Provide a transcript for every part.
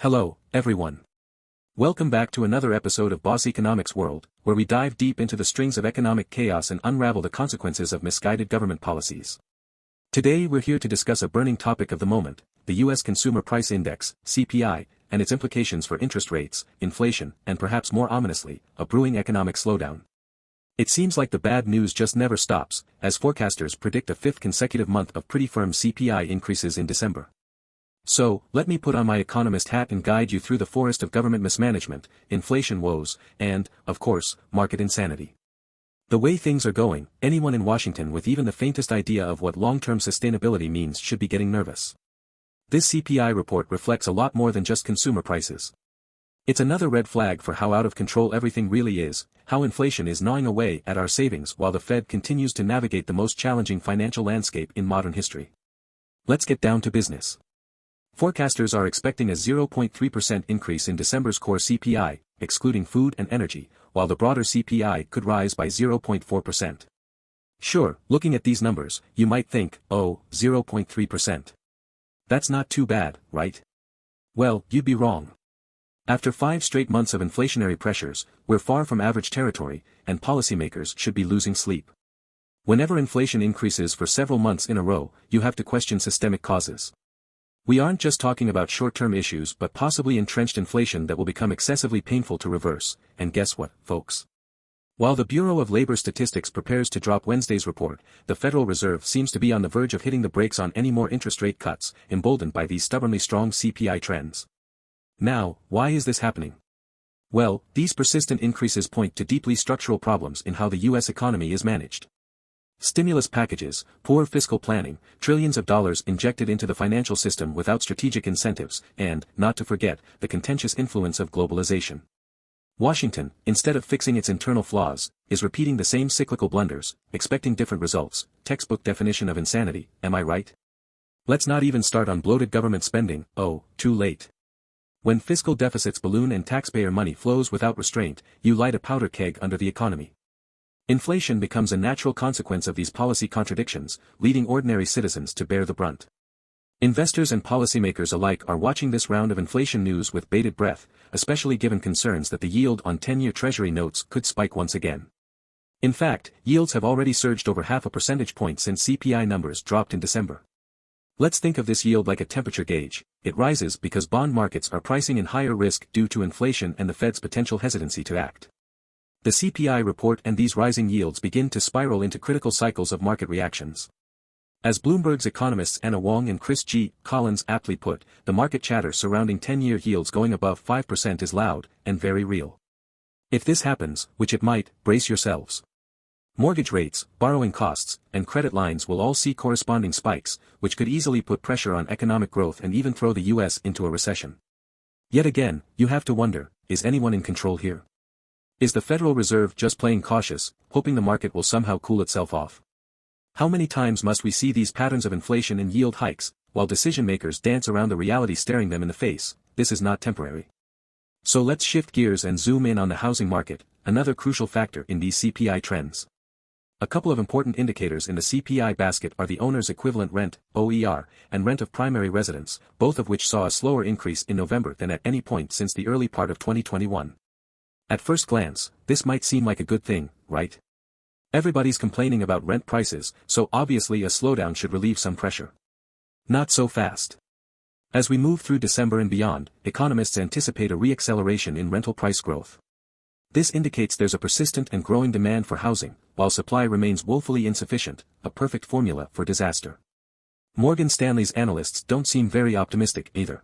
Hello, everyone. Welcome back to another episode of Boss Economics World, where we dive deep into the strings of economic chaos and unravel the consequences of misguided government policies. Today we're here to discuss a burning topic of the moment, the U.S. Consumer Price Index, CPI, and its implications for interest rates, inflation, and perhaps more ominously, a brewing economic slowdown. It seems like the bad news just never stops, as forecasters predict a fifth consecutive month of pretty firm CPI increases in December. So, let me put on my economist hat and guide you through the forest of government mismanagement, inflation woes, and, of course, market insanity. The way things are going, anyone in Washington with even the faintest idea of what long-term sustainability means should be getting nervous. This CPI report reflects a lot more than just consumer prices. It's another red flag for how out of control everything really is, how inflation is gnawing away at our savings while the Fed continues to navigate the most challenging financial landscape in modern history. Let's get down to business. Forecasters are expecting a 0.3% increase in December's core CPI, excluding food and energy, while the broader CPI could rise by 0.4%. Sure, looking at these numbers, you might think, oh, 0.3%. That's not too bad, right? Well, you'd be wrong. After 5 straight months of inflationary pressures, we're far from average territory, and policymakers should be losing sleep. Whenever inflation increases for several months in a row, you have to question systemic causes. We aren't just talking about short-term issues but possibly entrenched inflation that will become excessively painful to reverse, and guess what, folks? While the Bureau of Labor Statistics prepares to drop Wednesday's report, the Federal Reserve seems to be on the verge of hitting the brakes on any more interest rate cuts, emboldened by these stubbornly strong CPI trends. Now, why is this happening? Well, these persistent increases point to deeply structural problems in how the U.S. economy is managed. Stimulus packages, poor fiscal planning, trillions of dollars injected into the financial system without strategic incentives, and, not to forget, the contentious influence of globalization. Washington, instead of fixing its internal flaws, is repeating the same cyclical blunders, expecting different results. Textbook definition of insanity, am I right? Let's not even start on bloated government spending, oh, too late. When fiscal deficits balloon and taxpayer money flows without restraint, you light a powder keg under the economy. Inflation becomes a natural consequence of these policy contradictions, leading ordinary citizens to bear the brunt. Investors and policymakers alike are watching this round of inflation news with bated breath, especially given concerns that the yield on 10-year Treasury notes could spike once again. In fact, yields have already surged over half a percentage point since CPI numbers dropped in December. Let's think of this yield like a temperature gauge. It rises because bond markets are pricing in higher risk due to inflation and the Fed's potential hesitancy to act. The CPI report and these rising yields begin to spiral into critical cycles of market reactions. As Bloomberg's economists Anna Wong and Chris G. Collins aptly put, the market chatter surrounding 10-year yields going above 5% is loud and very real. If this happens, which it might, brace yourselves. Mortgage rates, borrowing costs, and credit lines will all see corresponding spikes, which could easily put pressure on economic growth and even throw the U.S. into a recession. Yet again, you have to wonder, is anyone in control here? Is the Federal Reserve just playing cautious, hoping the market will somehow cool itself off? How many times must we see these patterns of inflation and yield hikes, while decision-makers dance around the reality staring them in the face? This is not temporary. So let's shift gears and zoom in on the housing market, another crucial factor in these CPI trends. A couple of important indicators in the CPI basket are the owner's equivalent rent, OER, and rent of primary residence, both of which saw a slower increase in November than at any point since the early part of 2021. At first glance, this might seem like a good thing, right? Everybody's complaining about rent prices, so obviously a slowdown should relieve some pressure. Not so fast. As we move through December and beyond, economists anticipate a re-acceleration in rental price growth. This indicates there's a persistent and growing demand for housing, while supply remains woefully insufficient, a perfect formula for disaster. Morgan Stanley's analysts don't seem very optimistic either.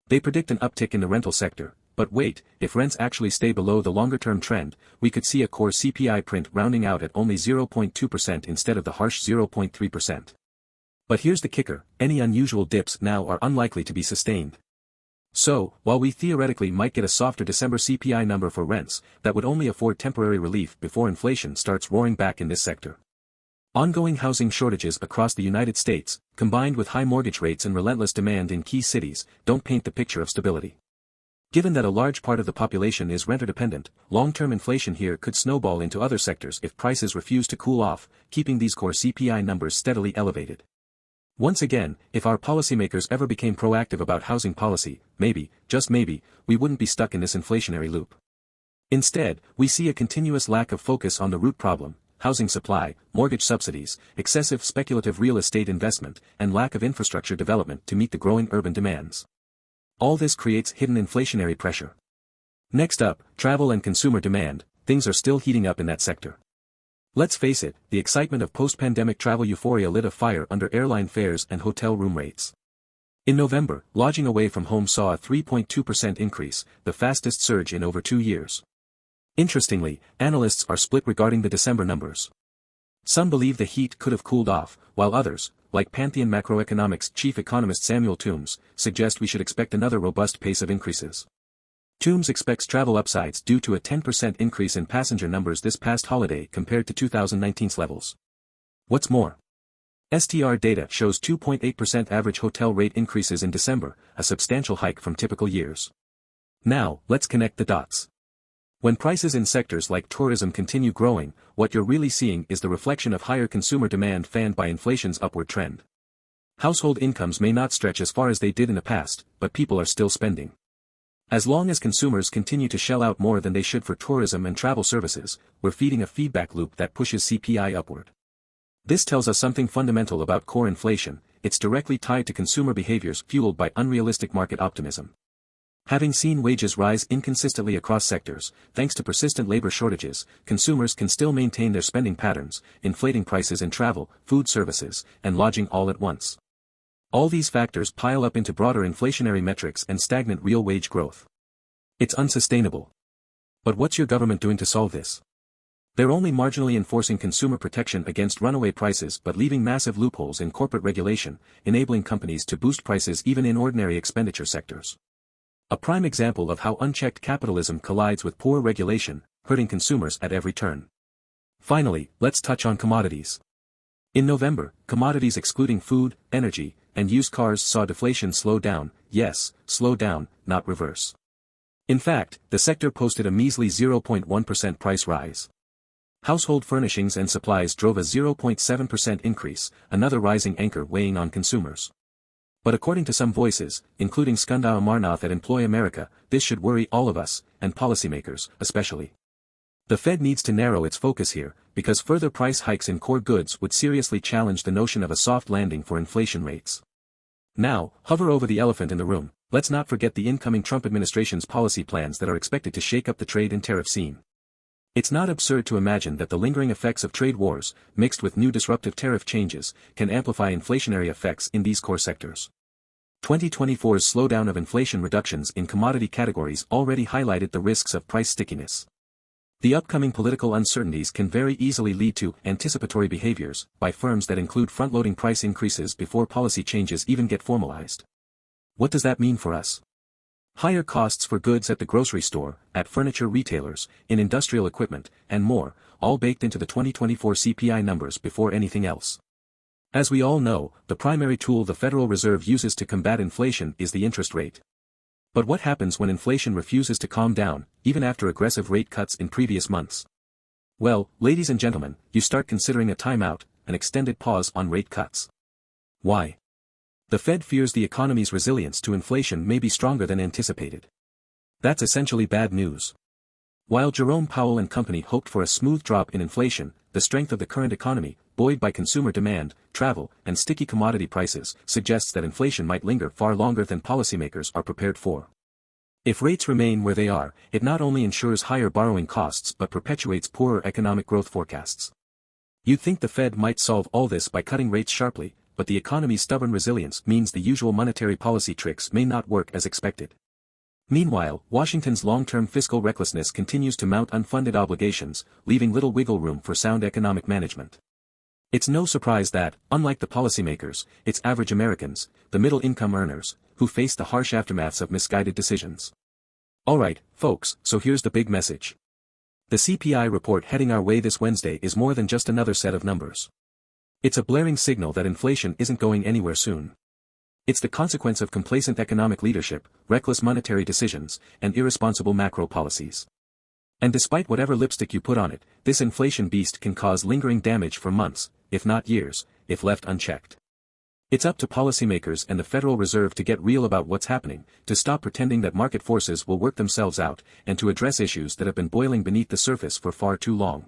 They predict an uptick in the rental sector, but wait, if rents actually stay below the longer-term trend, we could see a core CPI print rounding out at only 0.2% instead of the harsh 0.3%. But here's the kicker, any unusual dips now are unlikely to be sustained. So, while we theoretically might get a softer December CPI number for rents, that would only afford temporary relief before inflation starts roaring back in this sector. Ongoing housing shortages across the United States, combined with high mortgage rates and relentless demand in key cities, don't paint the picture of stability. Given that a large part of the population is renter-dependent, long-term inflation here could snowball into other sectors if prices refuse to cool off, keeping these core CPI numbers steadily elevated. Once again, if our policymakers ever became proactive about housing policy, maybe, just maybe, we wouldn't be stuck in this inflationary loop. Instead, we see a continuous lack of focus on the root problem: housing supply, mortgage subsidies, excessive speculative real estate investment, and lack of infrastructure development to meet the growing urban demands. All this creates hidden inflationary pressure. Next up, travel and consumer demand. Things are still heating up in that sector. Let's face it, the excitement of post-pandemic travel euphoria lit a fire under airline fares and hotel room rates. In November, lodging away from home saw a 3.2% increase, the fastest surge in over 2 years. Interestingly, analysts are split regarding the December numbers. Some believe the heat could have cooled off, while others, like Pantheon Macroeconomics chief economist Samuel Toombs, suggest we should expect another robust pace of increases. Toombs expects travel upsides due to a 10% increase in passenger numbers this past holiday compared to 2019's levels. What's more, STR data shows 2.8% average hotel rate increases in December, a substantial hike from typical years. Now, let's connect the dots. When prices in sectors like tourism continue growing, what you're really seeing is the reflection of higher consumer demand fanned by inflation's upward trend. Household incomes may not stretch as far as they did in the past, but people are still spending. As long as consumers continue to shell out more than they should for tourism and travel services, we're feeding a feedback loop that pushes CPI upward. This tells us something fundamental about core inflation: it's directly tied to consumer behaviors fueled by unrealistic market optimism. Having seen wages rise inconsistently across sectors, thanks to persistent labor shortages, consumers can still maintain their spending patterns, inflating prices in travel, food services, and lodging all at once. All these factors pile up into broader inflationary metrics and stagnant real wage growth. It's unsustainable. But what's your government doing to solve this? They're only marginally enforcing consumer protection against runaway prices but leaving massive loopholes in corporate regulation, enabling companies to boost prices even in ordinary expenditure sectors. A prime example of how unchecked capitalism collides with poor regulation, hurting consumers at every turn. Finally, let's touch on commodities. In November, commodities excluding food, energy, and used cars saw deflation slow down, yes, slow down, not reverse. In fact, the sector posted a measly 0.1% price rise. Household furnishings and supplies drove a 0.7% increase, another rising anchor weighing on consumers. But according to some voices, including Skunda Amarnath at Employ America, this should worry all of us, and policymakers, especially. The Fed needs to narrow its focus here, because further price hikes in core goods would seriously challenge the notion of a soft landing for inflation rates. Now, hover over the elephant in the room. Let's not forget the incoming Trump administration's policy plans that are expected to shake up the trade and tariff scene. It's not absurd to imagine that the lingering effects of trade wars, mixed with new disruptive tariff changes, can amplify inflationary effects in these core sectors. 2024's slowdown of inflation reductions in commodity categories already highlighted the risks of price stickiness. The upcoming political uncertainties can very easily lead to anticipatory behaviors by firms that include front-loading price increases before policy changes even get formalized. What does that mean for us? Higher costs for goods at the grocery store, at furniture retailers, in industrial equipment, and more, all baked into the 2024 CPI numbers before anything else. As we all know, the primary tool the Federal Reserve uses to combat inflation is the interest rate. But what happens when inflation refuses to calm down, even after aggressive rate cuts in previous months? Well, ladies and gentlemen, you start considering a timeout, an extended pause on rate cuts. Why? The Fed fears the economy's resilience to inflation may be stronger than anticipated. That's essentially bad news. While Jerome Powell and company hoped for a smooth drop in inflation, the strength of the current economy, buoyed by consumer demand, travel, and sticky commodity prices, suggests that inflation might linger far longer than policymakers are prepared for. If rates remain where they are, it not only ensures higher borrowing costs but perpetuates poorer economic growth forecasts. You'd think the Fed might solve all this by cutting rates sharply, but the economy's stubborn resilience means the usual monetary policy tricks may not work as expected. Meanwhile, Washington's long-term fiscal recklessness continues to mount unfunded obligations, leaving little wiggle room for sound economic management. It's no surprise that, unlike the policymakers, it's average Americans, the middle-income earners, who face the harsh aftermaths of misguided decisions. Alright, folks, so here's the big message. The CPI report heading our way this Wednesday is more than just another set of numbers. It's a blaring signal that inflation isn't going anywhere soon. It's the consequence of complacent economic leadership, reckless monetary decisions, and irresponsible macro policies. And despite whatever lipstick you put on it, this inflation beast can cause lingering damage for months, if not years, if left unchecked. It's up to policymakers and the Federal Reserve to get real about what's happening, to stop pretending that market forces will work themselves out, and to address issues that have been boiling beneath the surface for far too long.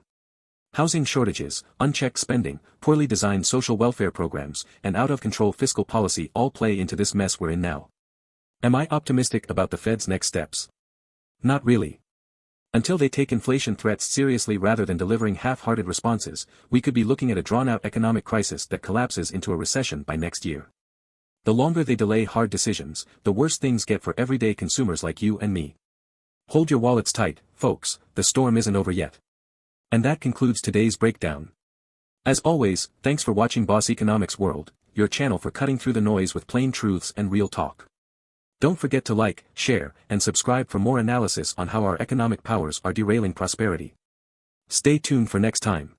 Housing shortages, unchecked spending, poorly designed social welfare programs, and out-of-control fiscal policy all play into this mess we're in now. Am I optimistic about the Fed's next steps? Not really. Until they take inflation threats seriously rather than delivering half-hearted responses, we could be looking at a drawn-out economic crisis that collapses into a recession by next year. The longer they delay hard decisions, the worse things get for everyday consumers like you and me. Hold your wallets tight, folks, the storm isn't over yet. And that concludes today's breakdown. As always, thanks for watching Boss Economics World, your channel for cutting through the noise with plain truths and real talk. Don't forget to like, share, and subscribe for more analysis on how our economic powers are derailing prosperity. Stay tuned for next time.